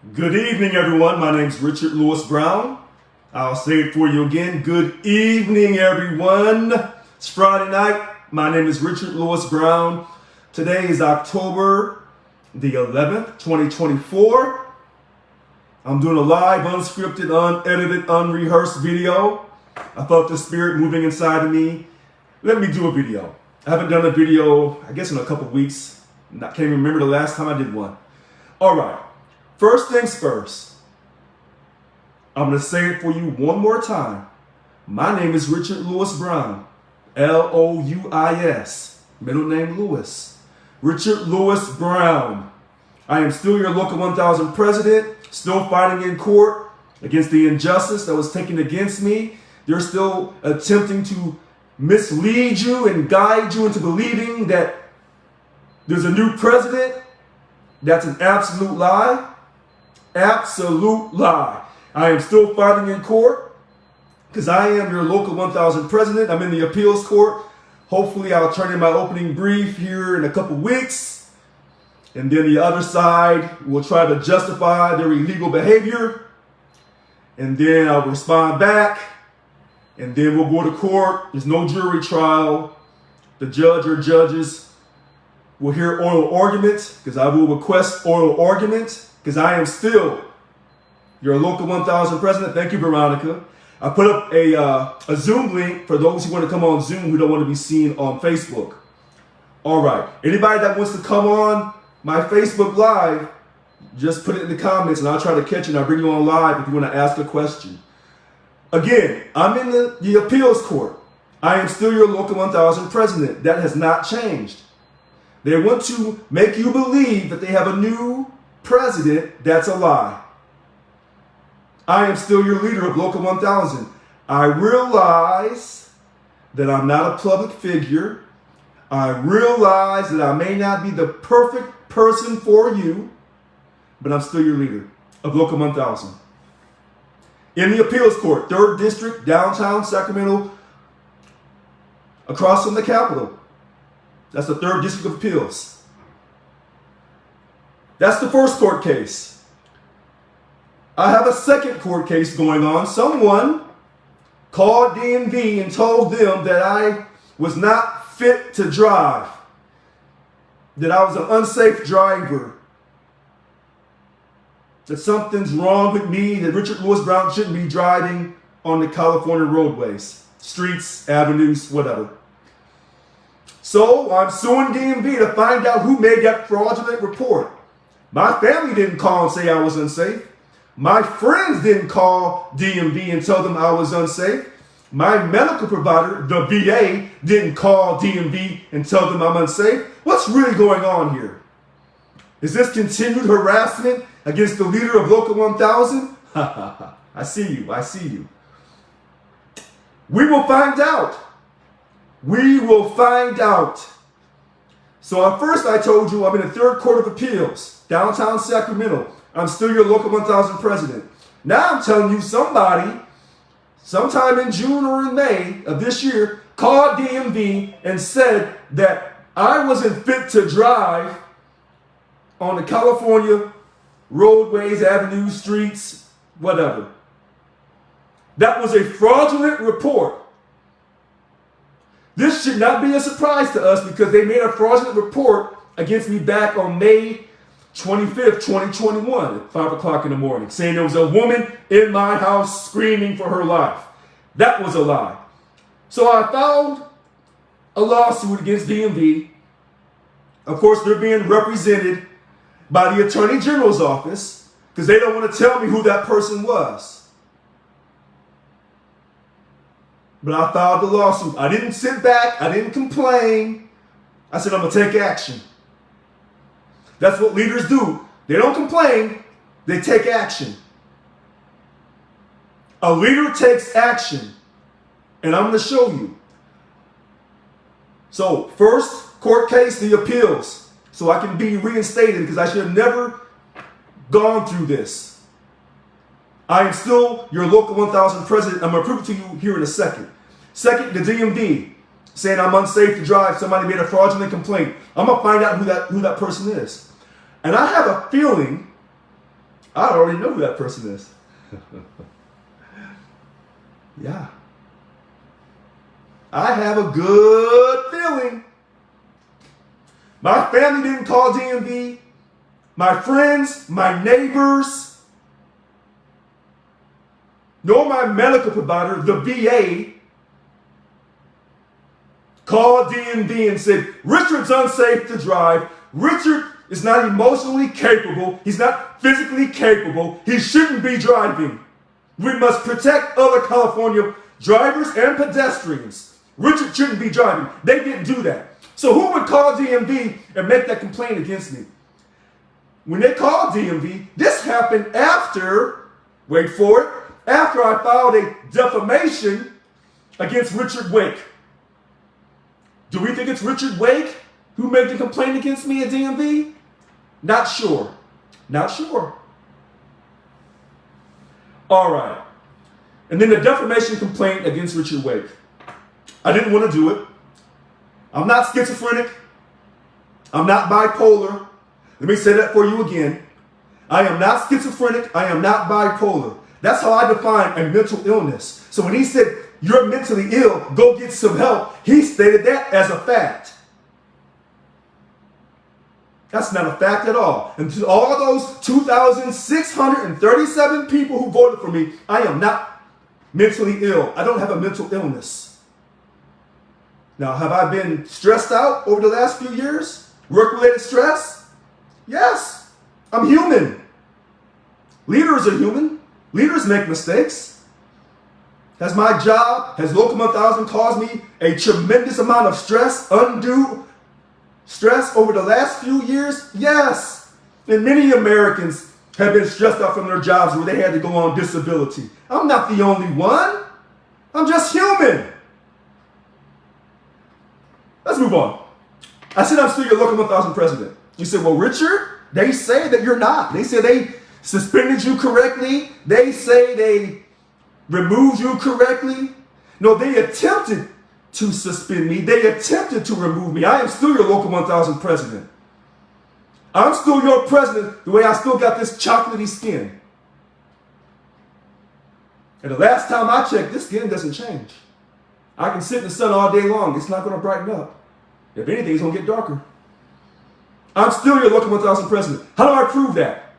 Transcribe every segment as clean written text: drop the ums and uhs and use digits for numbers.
Good evening, everyone. My name is Richard Lewis Brown. I'll say it for you again. Good evening, everyone. It's Friday night. My name is Richard Lewis Brown. Today is October the 11th, 2024. I'm doing a live, unscripted, unedited, unrehearsed video. I felt the spirit moving inside of me. Let me do a video. I haven't done a video, I guess, in a couple weeks. I can't even remember the last time I did one. All right. First things first, I'm going to say it for you one more time. My name is Richard Lewis Brown, L-O-U-I-S, middle name Lewis. Richard Lewis Brown. I am still your Local 1000 president, still fighting in court against the injustice that was taken against me. They're still attempting to mislead you and guide you into believing that there's a new president. That's an absolute lie. Absolute lie. I am still fighting in court because I am your Local 1000 president. I'm in the appeals court. Hopefully I'll turn in my opening brief here in a couple weeks. And then the other side will try to justify their illegal behavior. And then I'll respond back. And then we'll go to court. There's no jury trial. The judge or judges will hear oral arguments because I will request oral arguments. Because I am still your Local 1000 president. Thank you, Veronica. I put up a Zoom link for those who want to come on Zoom who don't want to be seen on Facebook. All right. Anybody that wants to come on my Facebook Live, just put it in the comments and I'll try to catch it and I'll bring you on live if you want to ask a question. Again, I'm in the appeals court. I am still your Local 1000 president. That has not changed. They want to make you believe that they have a new president. That's a lie. I am still your leader of Local 1000. I realize that I'm not a public figure. I realize that I may not be the perfect person for you, but I'm still your leader of Local 1000. In the appeals court, 3rd District, downtown Sacramento, across from the Capitol. That's the 3rd District of Appeals. That's the first court case. I have a second court case going on. Someone called DMV and told them that I was not fit to drive, that I was an unsafe driver, that something's wrong with me, that Richard Lewis Brown shouldn't be driving on the California roadways, streets, avenues, whatever. So I'm suing DMV to find out who made that fraudulent report. My family didn't call and say I was unsafe. My friends didn't call DMV and tell them I was unsafe. My medical provider, the VA, didn't call DMV and tell them I'm unsafe. What's really going on here? Is this continued harassment against the leader of Local 1000? I see you. I see you. We will find out. We will find out. So at first I told you I'm in the 3rd Court of Appeals, downtown Sacramento. I'm still your Local 1000 president. Now I'm telling you somebody, sometime in June or in May of this year, called DMV and said that I wasn't fit to drive on the California roadways, avenues, streets, whatever. That was a fraudulent report. This should not be a surprise to us because they made a fraudulent report against me back on May 25th, 2021 at 5 o'clock in the morning, saying there was a woman in my house screaming for her life. That was a lie. So I filed a lawsuit against DMV. Of course, they're being represented by the Attorney General's office because they don't want to tell me who that person was. But I filed the lawsuit. I didn't sit back. I didn't complain. I said, I'm going to take action. That's what leaders do. They don't complain. They take action. A leader takes action. And I'm going to show you. So, first court case, the appeals. So I can be reinstated because I should have never gone through this. I am still your Local 1000 president. I'm going to prove it to you here in a second. Second, the DMV saying I'm unsafe to drive. Somebody made a fraudulent complaint. I'm going to find out who that person is. And I have a feeling I already know who that person is. Yeah. I have a good feeling. My family didn't call DMV. My friends, my neighbors, nor my medical provider, the VA, called DMV and said, Richard's unsafe to drive. Richard is not emotionally capable. He's not physically capable. He shouldn't be driving. We must protect other California drivers and pedestrians. Richard shouldn't be driving. They didn't do that. So who would call DMV and make that complaint against me? When they called DMV, this happened after, wait for it, after I filed a defamation against Richard Wake. Do we think it's Richard Wake who made the complaint against me at DMV? Not sure. Not sure. All right. And then the defamation complaint against Richard Wake. I didn't want to do it. I'm not schizophrenic. I'm not bipolar. Let me say that for you again. I am not schizophrenic. I am not bipolar. That's how I define a mental illness. So when he said, you're mentally ill, go get some help, he stated that as a fact. That's not a fact at all. And to all those 2,637 people who voted for me, I am not mentally ill. I don't have a mental illness. Now, have I been stressed out over the last few years? Work-related stress? Yes. I'm human. Leaders are human. Leaders make mistakes. Has my job, has Local 1000 caused me a tremendous amount of stress, undue stress over the last few years? Yes. And many Americans have been stressed out from their jobs where they had to go on disability. I'm not the only one. I'm just human. Let's move on. I said I'm still your Local 1000 president. You said, well, Richard, they say that you're not. They say they suspended you correctly. They say they removed you correctly. No, they attempted to suspend me. They attempted to remove me. I am still your Local 1000 president. I'm still your president the way I still got this chocolatey skin. And the last time I checked, this skin doesn't change. I can sit in the sun all day long. It's not going to brighten up. If anything, it's going to get darker. I'm still your Local 1000 president. How do I prove that?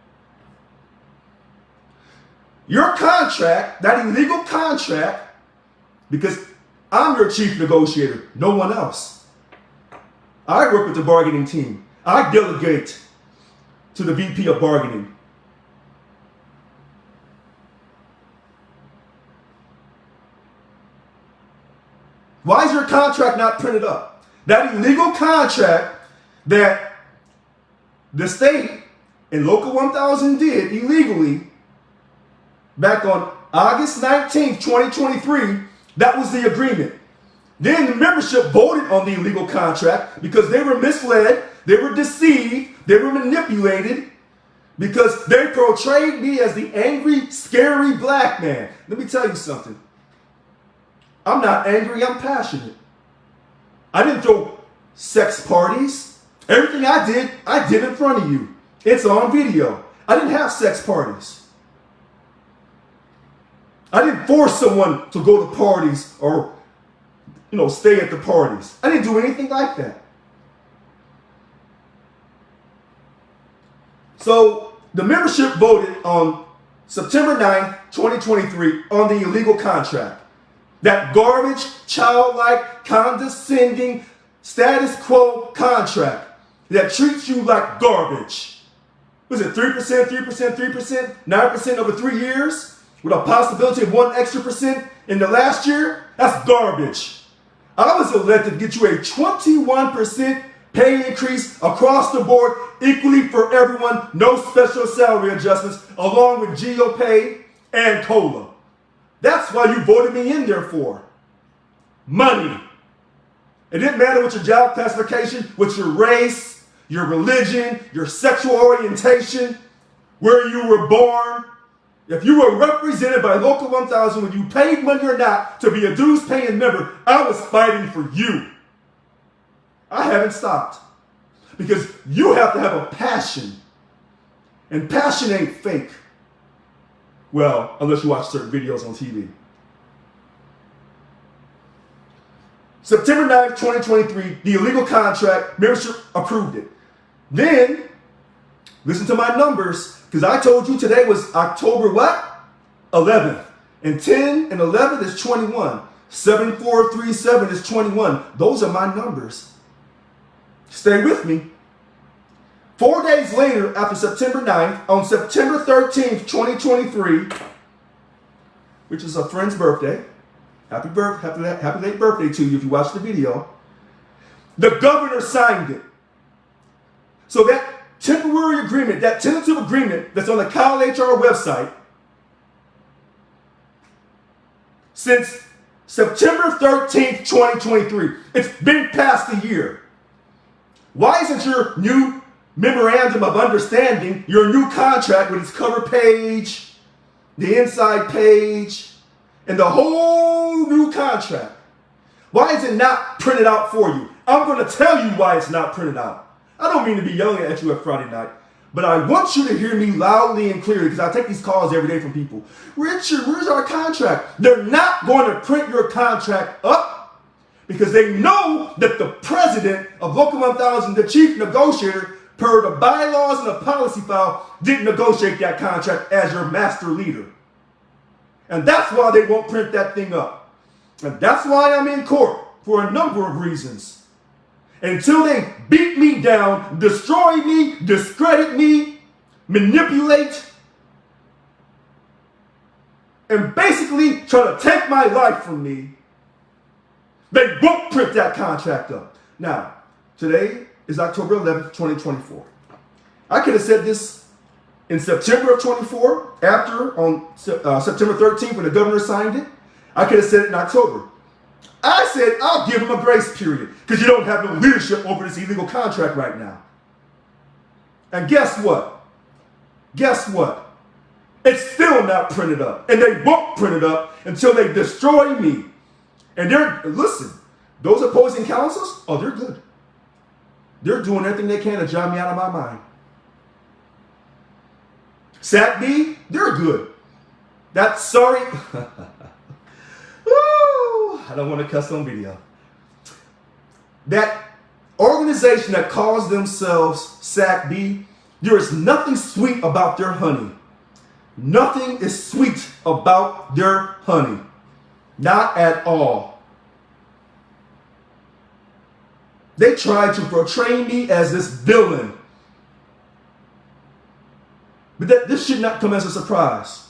Your contract, that illegal contract, because I'm your chief negotiator, no one else. I work with the bargaining team. I delegate to the VP of bargaining. Why is your contract not printed up? That illegal contract that the state and Local 1000 did illegally back on August 19th, 2023, that was the agreement. Then the membership voted on the illegal contract because they were misled, they were deceived, they were manipulated because they portrayed me as the angry, scary black man. Let me tell you something. I'm not angry, I'm passionate. I didn't throw sex parties. Everything I did in front of you. It's on video. I didn't have sex parties. I didn't force someone to go to parties or, stay at the parties. I didn't do anything like that. So the membership voted on September 9th, 2023 on the illegal contract. That garbage, childlike, condescending, status quo contract that treats you like garbage. Was it 3%, 3%, 3%, 9% over 3 years? With a possibility of 1 extra percent in the last year? That's garbage. I was elected to get you a 21% pay increase across the board, equally for everyone, no special salary adjustments, along with GO pay and COLA. That's why you voted me in there for. Money. It didn't matter what your job classification, what your race, your religion, your sexual orientation, where you were born. If you were represented by Local 1000, whether you paid money or not, to be a dues paying member, I was fighting for you. I haven't stopped. Because you have to have a passion. And passion ain't fake. Well, unless you watch certain videos on TV. September 9th, 2023, the illegal contract, membership approved it. Then, listen to my numbers, because I told you today was October what? 11th. And 10 and 11 is 21. 7437 is 21. Those are my numbers. Stay with me. 4 days later, after September 9th, on September 13th, 2023, which is a friend's birthday, happy late birthday to you if you watch the video, the governor signed it. So that temporary agreement, that tentative agreement that's on the Kyle HR website, since September 13th, 2023, it's been past a year. Why isn't your new memorandum of understanding, your new contract with its cover page, the inside page, and the whole new contract, why is it not printed out for you? I'm going to tell you why it's not printed out. I don't mean to be yelling at you at Friday night, but I want you to hear me loudly and clearly, because I take these calls every day from people. Richard, where's our contract? They're not going to print your contract up because they know that the president of Local 1000, the chief negotiator, per the bylaws and the policy file, didn't negotiate that contract as your master leader. And that's why they won't print that thing up. And that's why I'm in court for a number of reasons. Until they beat me down, destroy me, discredit me, manipulate, and basically try to take my life from me, they won't print that contract up. Now, today is October 11th, 2024. I could have said this in September of 24, after on September 13th when the governor signed it. I could have said it in October. I said I'll give him a grace period because you don't have no leadership over this illegal contract right now. And guess what? Guess what? It's still not printed up. And they won't print it up until they destroy me. And listen, those opposing counsels, oh, they're good. They're doing everything they can to drive me out of my mind. SACB, they're good. That's sorry. Woo, I don't want to cuss on video. That organization that calls themselves SACB, there is nothing sweet about their honey. Nothing is sweet about their honey. Not at all. They tried to portray me as this villain. But this should not come as a surprise.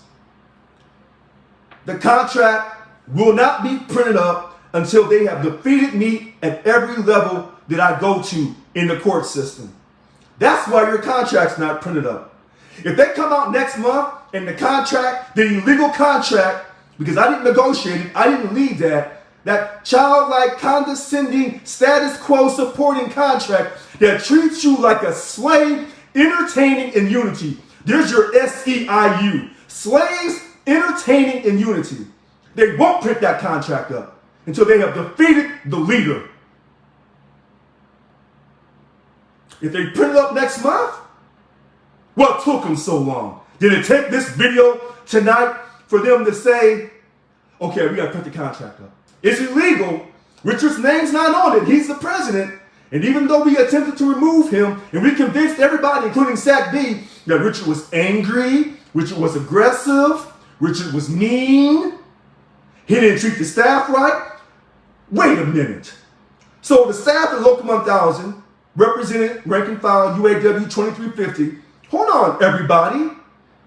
The contract will not be printed up until they have defeated me at every level that I go to in the court system. That's why your contract's not printed up. If they come out next month and the contract, the illegal contract, because I didn't negotiate it, I didn't lead that childlike, condescending, status quo supporting contract that treats you like a slave, entertaining in unity. There's your SEIU. Slaves, entertaining in unity. They won't print that contract up until they have defeated the leader. If they print it up next month, what took them so long? Did it take this video tonight for them to say, okay, we got to print the contract up? It's illegal. Richard's name's not on it. He's the president. And even though we attempted to remove him, and we convinced everybody, including SACB, that Richard was angry, Richard was aggressive, Richard was mean, he didn't treat the staff right. Wait a minute. So the staff at Local 1000, represented rank and file UAW 2350, hold on, everybody.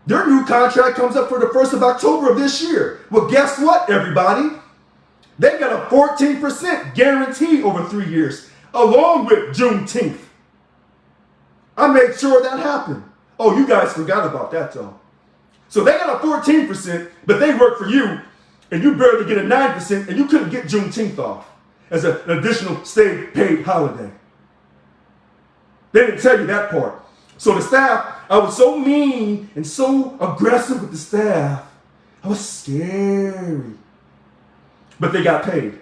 Their new contract comes up for the 1st of October of this year. Well, guess what, everybody? They got a 14% guarantee over 3 years, along with Juneteenth. I made sure that happened. Oh, you guys forgot about that, though. So they got a 14%, but they work for you, and you barely get a 9%, and you couldn't get Juneteenth off as an additional state paid holiday. They didn't tell you that part. So the staff, I was so mean and so aggressive with the staff. I was scary. But they got paid.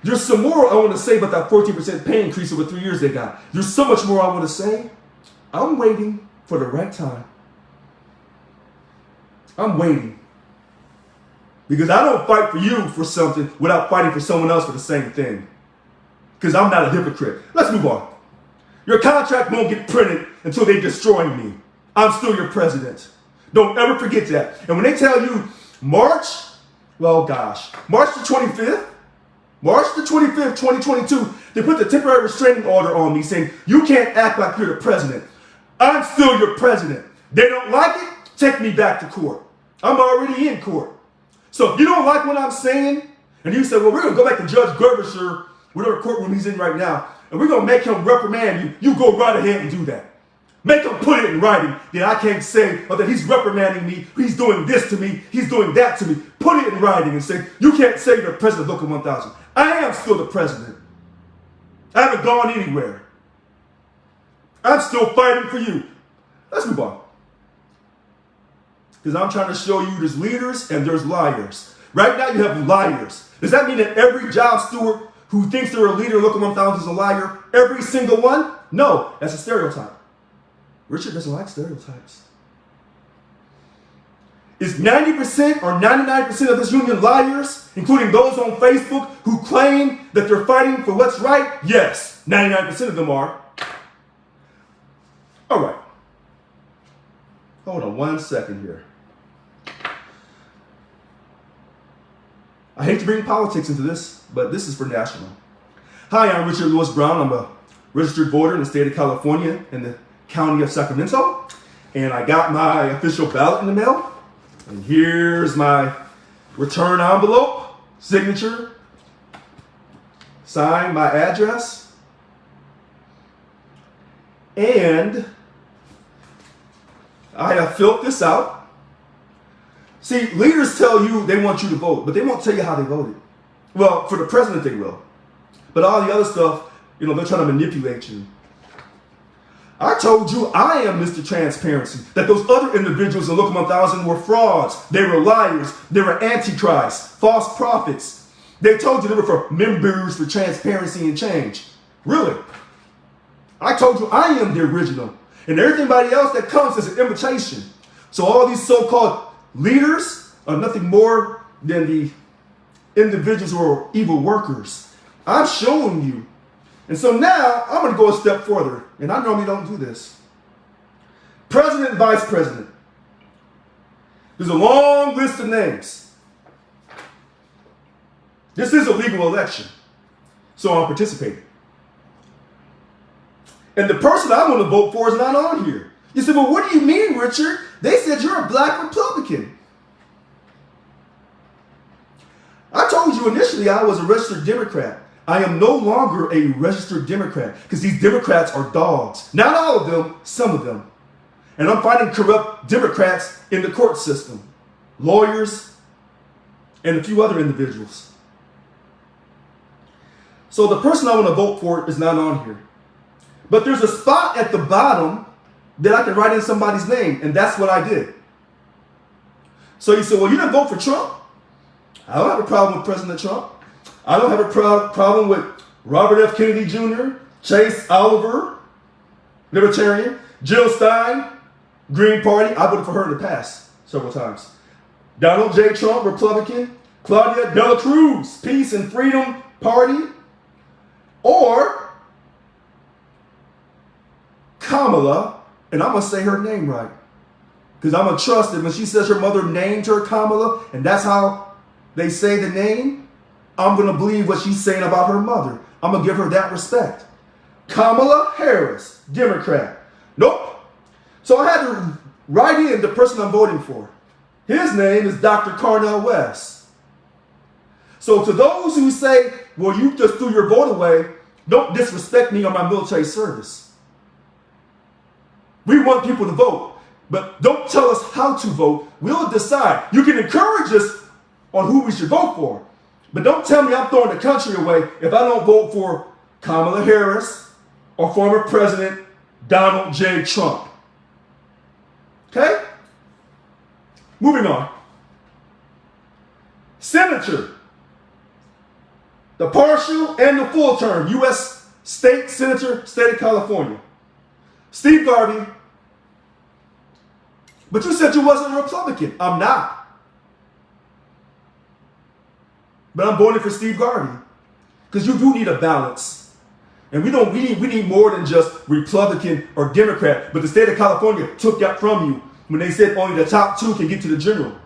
There's some more I want to say about that 14% pay increase over 3 years they got. There's so much more I want to say. I'm waiting. for the right time. I'm waiting. Because I don't fight for you for something without fighting for someone else for the same thing. Because I'm not a hypocrite. Let's move on. Your contract won't get printed until they destroy me. I'm still your president. Don't ever forget that. And when they tell you March the 25th, March the 25th, 2022, they put the temporary restraining order on me saying, you can't act like you're the president. I'm still your president. They don't like it, take me back to court. I'm already in court. So if you don't like what I'm saying, and you say, well, we're going to go back to Judge Gervisher, whatever courtroom he's in right now, and we're going to make him reprimand you, you go right ahead and do that. Make him put it in writing that I can't say, or that he's reprimanding me, he's doing this to me, he's doing that to me. Put it in writing and say, you can't say you're the president of Local 1000. I am still the president. I haven't gone anywhere. I'm still fighting for you. Let's move on. Because I'm trying to show you there's leaders and there's liars. Right now you have liars. Does that mean that every job steward who thinks they're a leader in Local 1000 is a liar? Every single one? No, that's a stereotype. Richard doesn't like stereotypes. Is 90% or 99% of this union liars, including those on Facebook who claim that they're fighting for what's right? Yes, 99% of them are. All right. Hold on 1 second here. I hate to bring politics into this, but this is for national. Hi, I'm Richard Lewis Brown. I'm a registered voter in the state of California in the county of Sacramento. And I got my official ballot in the mail. And here's my return envelope, signature, sign, my address. And I have filled this out. See, leaders tell you they want you to vote, but they won't tell you how they voted. Well, for the president they will. But all the other stuff, they're trying to manipulate you. I told you I am Mr. Transparency, that those other individuals in Local 1000 were frauds. They were liars. They were antichrists, false prophets. They told you they were for members for transparency and change. Really? I told you I am the original. And everybody else that comes is an imitation. So all these so-called leaders are nothing more than the individuals who are evil workers. I'm showing you. And so now I'm going to go a step further. And I normally don't do this. President and vice president. There's a long list of names. This is a legal election. So I'm participating. And the person I want to vote for is not on here. You say, well, what do you mean, Richard? They said you're a black Republican. I told you initially I was a registered Democrat. I am no longer a registered Democrat because these Democrats are dogs. Not all of them, some of them. And I'm fighting corrupt Democrats in the court system, lawyers, and a few other individuals. So the person I want to vote for is not on here. But there's a spot at the bottom that I can write in somebody's name, and that's what I did. So you say, well, you didn't vote for Trump? I don't have a problem with President Trump. I don't have a problem with Robert F. Kennedy Jr., Chase Oliver, Libertarian, Jill Stein, Green Party. I voted for her in the past several times. Donald J. Trump, Republican. Claudia Dela Cruz, Peace and Freedom Party. Or Kamala, and I'm going to say her name right. Because I'm going to trust that when she says her mother named her Kamala, and that's how they say the name, I'm going to believe what she's saying about her mother. I'm going to give her that respect. Kamala Harris, Democrat. Nope. So I had to write in the person I'm voting for. His name is Dr. Carnell West. So to those who say, well, you just threw your vote away, don't disrespect me or my military service. We want people to vote, but don't tell us how to vote. We'll decide. You can encourage us on who we should vote for. But don't tell me I'm throwing the country away if I don't vote for Kamala Harris or former President Donald J. Trump. Okay? Moving on. Senator. The partial and the full term U.S. State Senator, State of California. Steve Garvey, But you said you wasn't a Republican. I'm not. But I'm voting for Steve Garvey. Because you do need a balance. And we need more than just Republican or Democrat. But the state of California took that from you when they said only the top 2 can get to the general.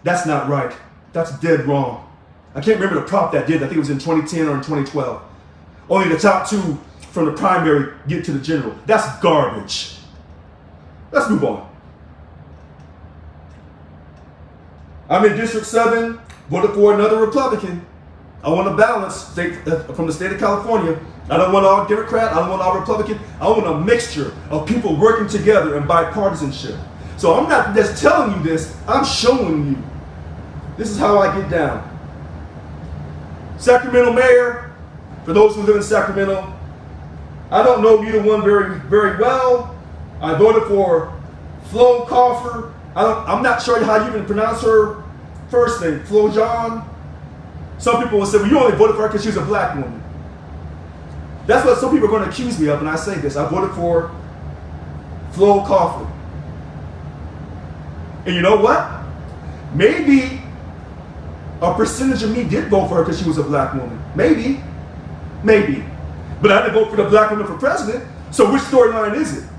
That's not right. That's dead wrong. I can't remember the prop that did. I think it was in 2010 or in 2012. Only the top 2 from the primary get to the general. That's garbage. Let's move on. I'm in District 7, voted for another Republican. I want a balance from the state of California. I don't want all Democrat, I don't want all Republican. I want a mixture of people working together in bipartisanship. So I'm not just telling you this, I'm showing you. This is how I get down. Sacramento mayor, for those who live in Sacramento, I don't know either one very, very well. I voted for Flo Crawford. I'm not sure how you even pronounce her first name, Flo John. Some people will say, well, you only voted for her because she's a black woman. That's what some people are going to accuse me of when I say this. I voted for Flo Crawford. And you know what? Maybe a percentage of me did vote for her because she was a black woman. Maybe. But I didn't vote for the black woman for president. So which storyline is it?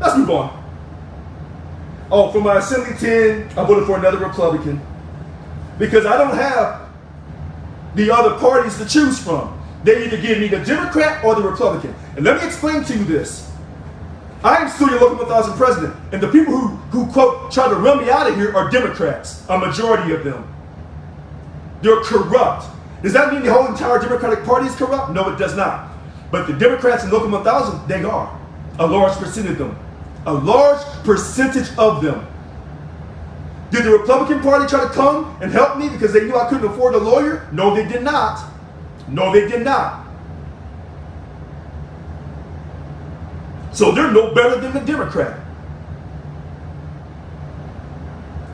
Let's move on. Oh, for my Assembly 10, I voted for another Republican. Because I don't have the other parties to choose from. They either give me the Democrat or the Republican. And let me explain to you this. I am still your local 1,000 president. And the people who quote, try to run me out of here are Democrats. A majority of them. They're corrupt. Does that mean the whole entire Democratic Party is corrupt? No, it does not. But the Democrats in local 1,000, they are. A large percentage of them. A large percentage of them. Did the Republican Party try to come and help me because they knew I couldn't afford a lawyer? No, they did not. No, they did not. So they're no better than the Democrat.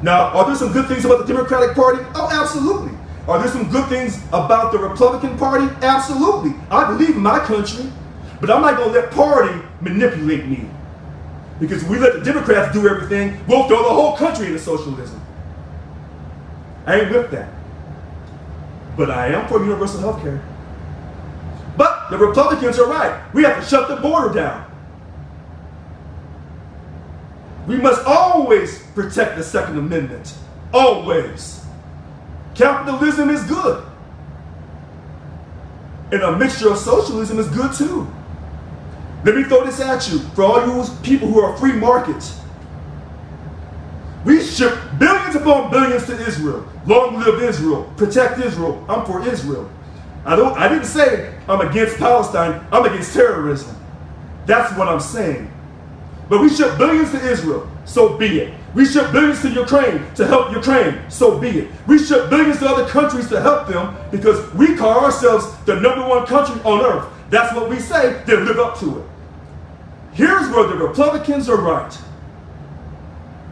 Now, are there some good things about the Democratic Party? Oh, absolutely. Are there some good things about the Republican Party? Absolutely. I believe in my country, but I'm not going to let party manipulate me. Because if we let the Democrats do everything, we'll throw the whole country into socialism. I ain't with that. But I am for universal health care. But the Republicans are right. We have to shut the border down. We must always protect the Second Amendment. Always. Capitalism is good. And a mixture of socialism is good too. Let me throw this at you for all you people who are free markets. We ship billions upon billions to Israel. Long live Israel. Protect Israel. I'm for Israel. I didn't say I'm against Palestine. I'm against terrorism. That's what I'm saying. But we ship billions to Israel. So be it. We ship billions to Ukraine to help Ukraine. So be it. We ship billions to other countries to help them because we call ourselves the #1 country on earth. That's what we say. Then live up to it. Here's where the Republicans are right.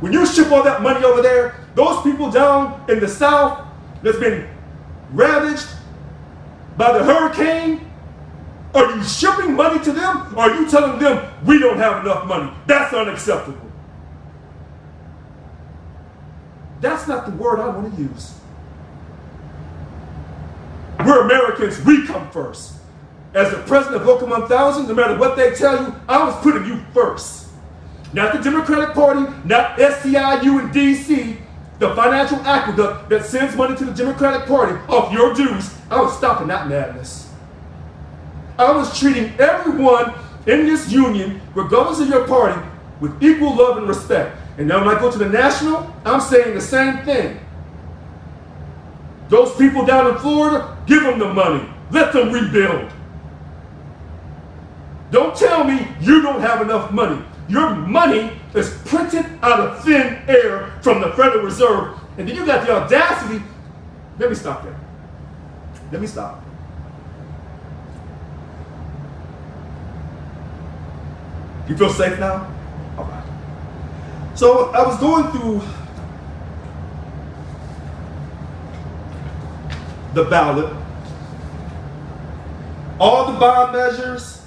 When you ship all that money over there, those people down in the South that's been ravaged by the hurricane, are you shipping money to them or are you telling them we don't have enough money? That's unacceptable. That's not the word I want to use. We're Americans, we come first. As the president of Local 1000, no matter what they tell you, I was putting you first. Not the Democratic Party, not SEIU in DC, the financial aqueduct that sends money to the Democratic Party off your dues. I was stopping that madness. I was treating everyone in this union, regardless of your party, with equal love and respect. And now when I go to the national, I'm saying the same thing. Those people down in Florida, give them the money. Let them rebuild. Don't tell me you don't have enough money. Your money is printed out of thin air from the Federal Reserve. And then you got the audacity. Let me stop there. Let me stop. You feel safe now? All right. So I was going through the ballot, all the bond measures.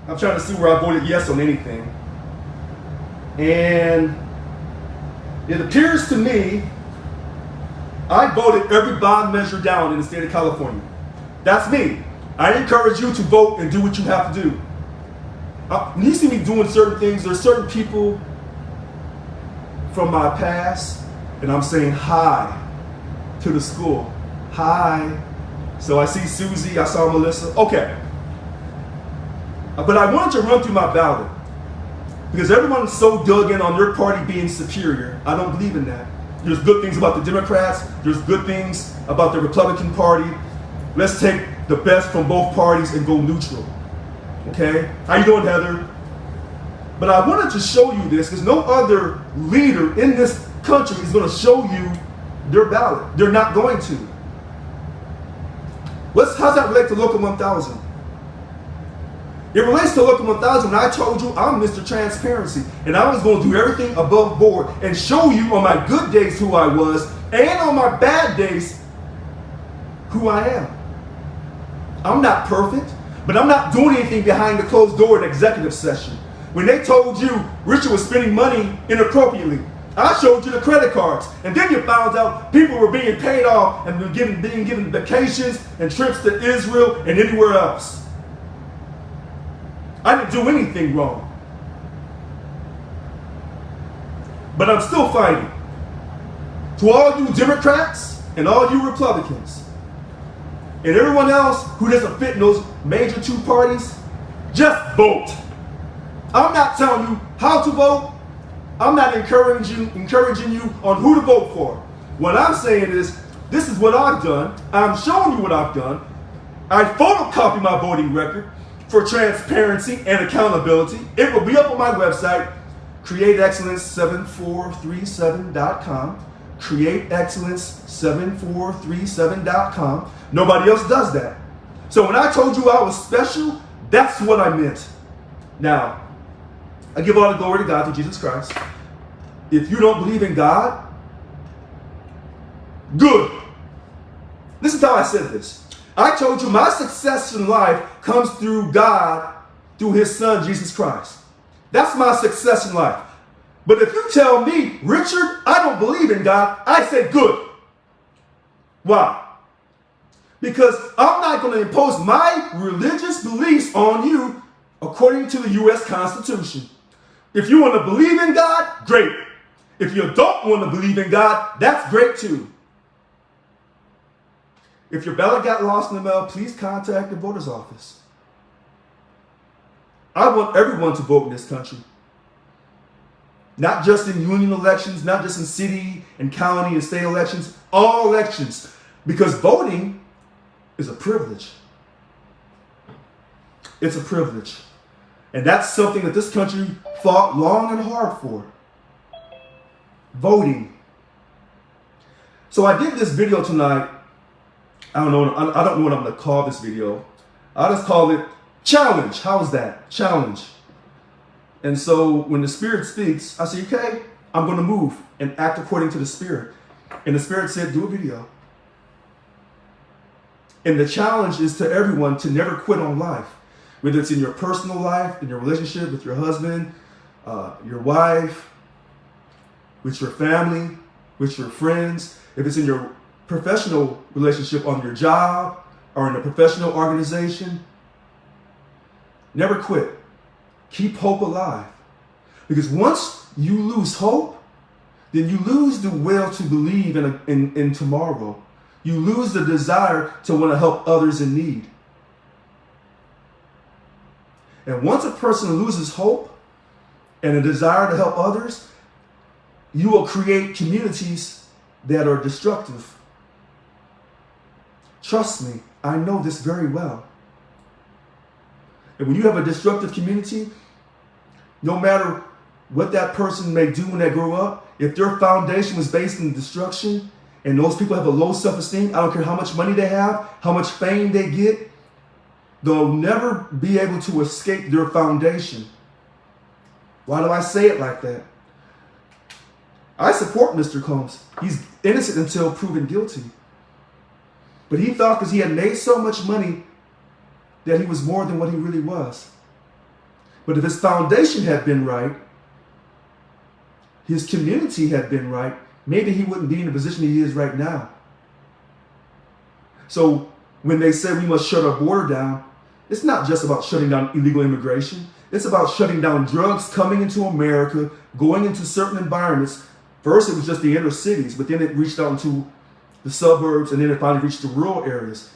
I'm trying to see where I voted yes on anything. And it appears to me I voted every bond measure down in the state of California. That's me. I encourage you to vote and do what you have to do. When you see me doing certain things, there's certain people from my past, and I'm saying hi to the school. Hi. So I see Susie, I saw Melissa. Okay. But I wanted to run through my ballot because everyone's so dug in on their party being superior. I don't believe in that. There's good things about the Democrats. There's good things about the Republican Party. Let's take the best from both parties and go neutral. Okay? How you doing, Heather? But I wanted to show you this because no other leader in this country is going to show you their ballot. They're not going to. How's that relate to Local 1000? It relates to Local 1000 when I told you I'm Mr. Transparency and I was going to do everything above board and show you on my good days who I was and on my bad days who I am. I'm not perfect, but I'm not doing anything behind the closed door in executive session. When they told you Richard was spending money inappropriately, I showed you the credit cards. And then you found out people were being paid off and being given vacations and trips to Israel and anywhere else. I didn't do anything wrong. But I'm still fighting. To all you Democrats and all you Republicans and everyone else who doesn't fit in those major two parties, just vote. I'm not telling you how to vote. I'm not encouraging you on who to vote for. What I'm saying is, this is what I've done. I'm showing you what I've done. I photocopy my voting record for transparency and accountability. It will be up on my website, createexcellence7437.com. createexcellence7437.com. Nobody else does that. So when I told you I was special, that's what I meant. Now, I give all the glory to God, to Jesus Christ. If you don't believe in God, good. Listen to how I said this. I told you my success in life comes through God, through his son, Jesus Christ. That's my success in life. But if you tell me, Richard, I don't believe in God, I say good. Why? Because I'm not going to impose my religious beliefs on you according to the U.S. Constitution. If you want to believe in God, great. If you don't want to believe in God, that's great too. If your ballot got lost in the mail, please contact the voter's office. I want everyone to vote in this country. Not just in union elections, not just in city and county and state elections, all elections. Because voting is a privilege. It's a privilege. And that's something that this country fought long and hard for. Voting. So I did this video tonight. I don't know what I'm going to call this video. I'll just call it Challenge. How's that? Challenge. And so when the Spirit speaks, I say, okay, I'm going to move and act according to the Spirit. And the Spirit said, do a video. And the challenge is to everyone to never quit on life. Whether it's in your personal life, in your relationship with your husband, your wife, with your family, with your friends. If it's in your professional relationship on your job or in a professional organization, never quit. Keep hope alive. Because once you lose hope, then you lose the will to believe in tomorrow. You lose the desire to want to help others in need. And once a person loses hope and a desire to help others, you will create communities that are destructive. Trust me, I know this very well. And when you have a destructive community, no matter what that person may do when they grow up, if their foundation was based in destruction and those people have a low self-esteem, I don't care how much money they have, how much fame they get, they'll never be able to escape their foundation. Why do I say it like that? I support Mr. Combs. He's innocent until proven guilty. But he thought because he had made so much money that he was more than what he really was. But if his foundation had been right, his community had been right, maybe he wouldn't be in the position he is right now. So when they say we must shut our border down, it's not just about shutting down illegal immigration. It's about shutting down drugs coming into America, going into certain environments. First, it was just the inner cities, but then it reached out into the suburbs, and then it finally reached the rural areas.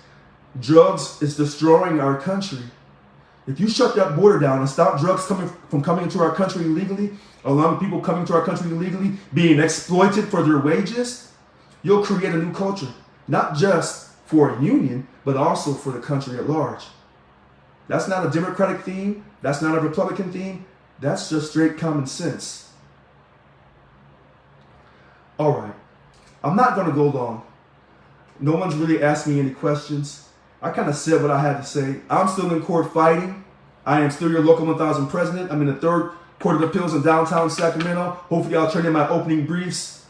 Drugs is destroying our country. If you shut that border down and stop drugs from coming into our country illegally, allowing people coming to our country illegally being exploited for their wages, you'll create a new culture, not just for a union, but also for the country at large. That's not a Democratic theme. That's not a Republican theme. That's just straight common sense. All right. I'm not going to go long. No one's really asked me any questions. I kind of said what I had to say. I'm still in court fighting. I am still your local 1000 president. I'm in the 3rd Court of Appeals in downtown Sacramento. Hopefully I'll turn in my opening brief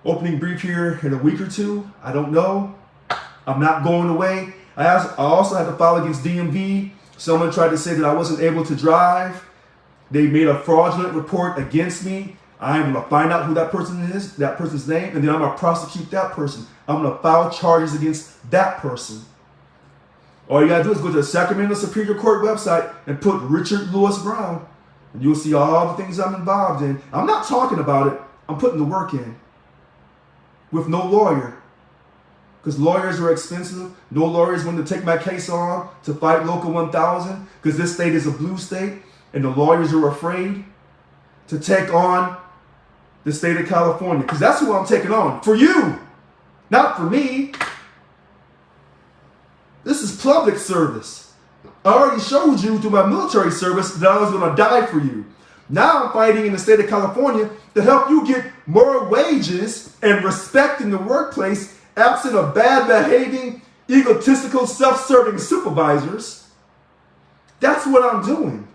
here in a week or two. I don't know. I'm not going away. I also had to file against DMV. Someone tried to say that I wasn't able to drive. They made a fraudulent report against me. I'm going to find out who that person is, that person's name, and then I'm going to prosecute that person. I'm going to file charges against that person. All you got to do is go to the Sacramento Superior Court website and put Richard Lewis Brown, and you'll see all the things I'm involved in. I'm not talking about it. I'm putting the work in with no lawyer. Because lawyers are expensive. No lawyers want to take my case on to fight Local 1000 because this state is a blue state and the lawyers are afraid to take on the state of California. Because that's who I'm taking on. For you, not for me. This is public service. I already showed you through my military service that I was going to die for you. Now I'm fighting in the state of California to help you get more wages and respect in the workplace absent of bad behaving, egotistical, self-serving supervisors. That's what I'm doing.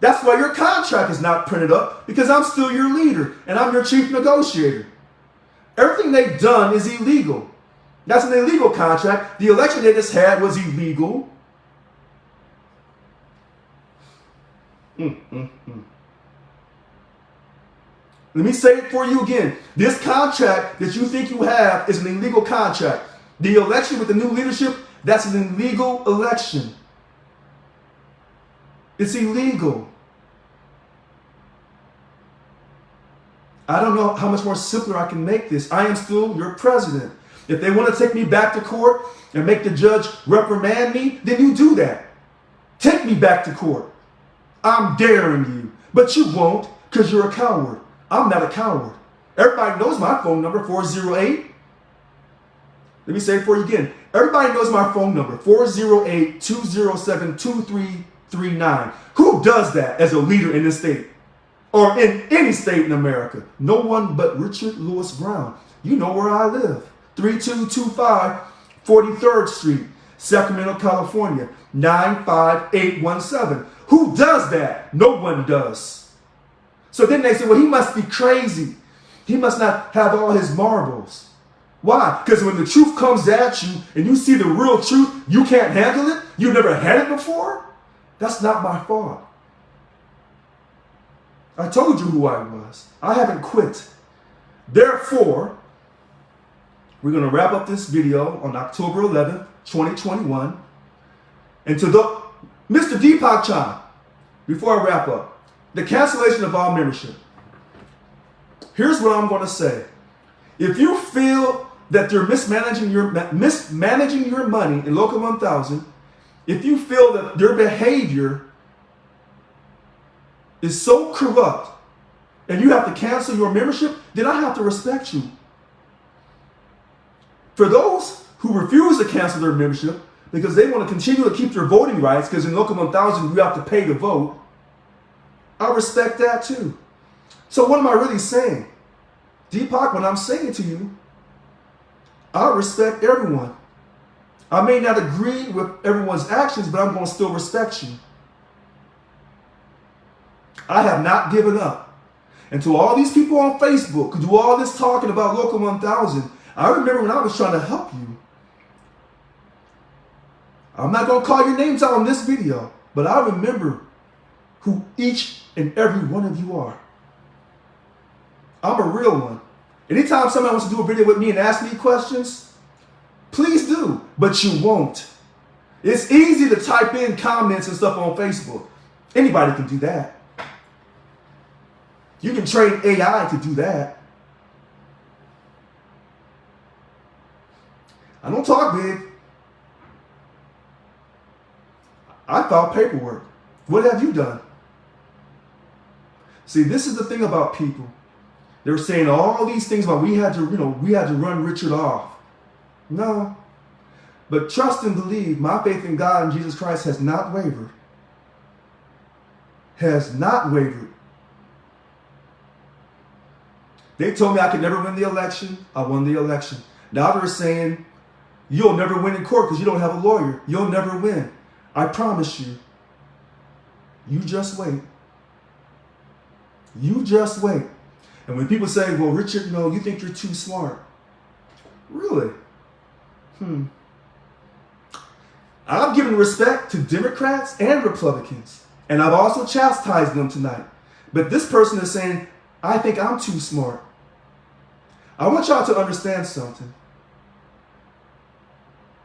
That's why your contract is not printed up, because I'm still your leader and I'm your chief negotiator. Everything they've done is illegal. That's an illegal contract. The election they just had was illegal. Let me say it for you again. This contract that you think you have is an illegal contract. The election with the new leadership, that's an illegal election. It's illegal. I don't know how much more simpler I can make this. I am still your president. If they want to take me back to court and make the judge reprimand me, then you do that. Take me back to court. I'm daring you. But you won't, because you're a coward. I'm not a coward. Everybody knows my phone number, 408. Let me say it for you again. Everybody knows my phone number, 408-207-2339. Who does that as a leader in this state? Or in any state in America? No one but Richard Lewis Brown. You know where I live. 3225 43rd Street, Sacramento, California, 95817. Who does that? No one does. So then they say, well, he must be crazy. He must not have all his marbles. Why? Because when the truth comes at you and you see the real truth, you can't handle it. You've never had it before. That's not my fault. I told you who I was. I haven't quit. Therefore, we're going to wrap up this video on October 11th, 2021. And to the Mr. Deepak Chand, before I wrap up, the cancellation of all membership. Here's what I'm going to say. If you feel that they're mismanaging your money in Local 1000, if you feel that their behavior is so corrupt and you have to cancel your membership, then I have to respect you. For those who refuse to cancel their membership because they want to continue to keep their voting rights, because in Local 1000 you have to pay to vote, I respect that too. So what am I really saying? Deepak, when I'm saying to you, I respect everyone. I may not agree with everyone's actions, but I'm going to still respect you. I have not given up. And to all these people on Facebook who do all this talking about Local 1000, I remember when I was trying to help you. I'm not going to call your names out on this video, but I remember who each and every one of you are. I'm a real one. Anytime somebody wants to do a video with me and ask me questions, please do, but you won't. It's easy to type in comments and stuff on Facebook. Anybody can do that. You can train AI to do that. I don't talk big. I filed paperwork. What have you done? See, this is the thing about people. They're saying all these things about we had to run Richard off. No. But trust and believe, my faith in God and Jesus Christ has not wavered. Has not wavered. They told me I could never win the election. I won the election. Now they're saying, you'll never win in court because you don't have a lawyer. You'll never win. I promise you. You just wait. You just wait. And when people say, well, Richard, no, you think you're too smart. Really? I've given respect to Democrats and Republicans. And I've also chastised them tonight. But this person is saying, I think I'm too smart. I want y'all to understand something.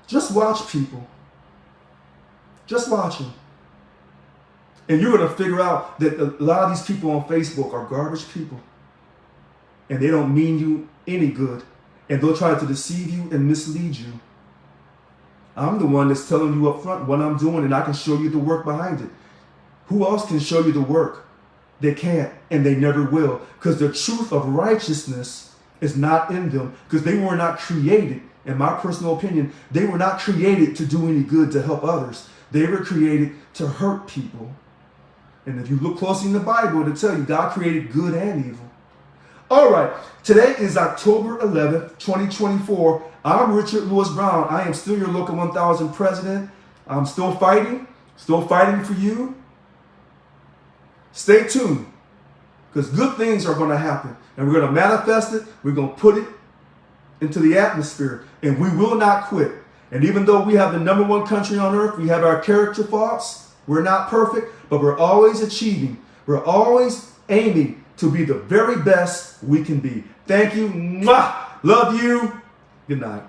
Just watch people. Just watch them. And you're going to figure out that a lot of these people on Facebook are garbage people. And they don't mean you any good. And they'll try to deceive you and mislead you. I'm the one that's telling you up front what I'm doing, and I can show you the work behind it. Who else can show you the work? They can't, and they never will, because the truth of righteousness is not in them, because they were not created, in my personal opinion, they were not created to do any good, to help others. They were created to hurt people. And if you look closely in the Bible, it'll tell you God created good and evil. All right, today is October 11th, 2024. I'm Richard Lewis Brown. I am still your Local 1000 president. I'm still fighting for you. Stay tuned, because good things are going to happen. And we're going to manifest it. We're going to put it into the atmosphere. And we will not quit. And even though we have the #1 country on earth, we have our character faults. We're not perfect, but we're always achieving. We're always aiming to be the very best we can be. Thank you. Mwah! Love you. Good night.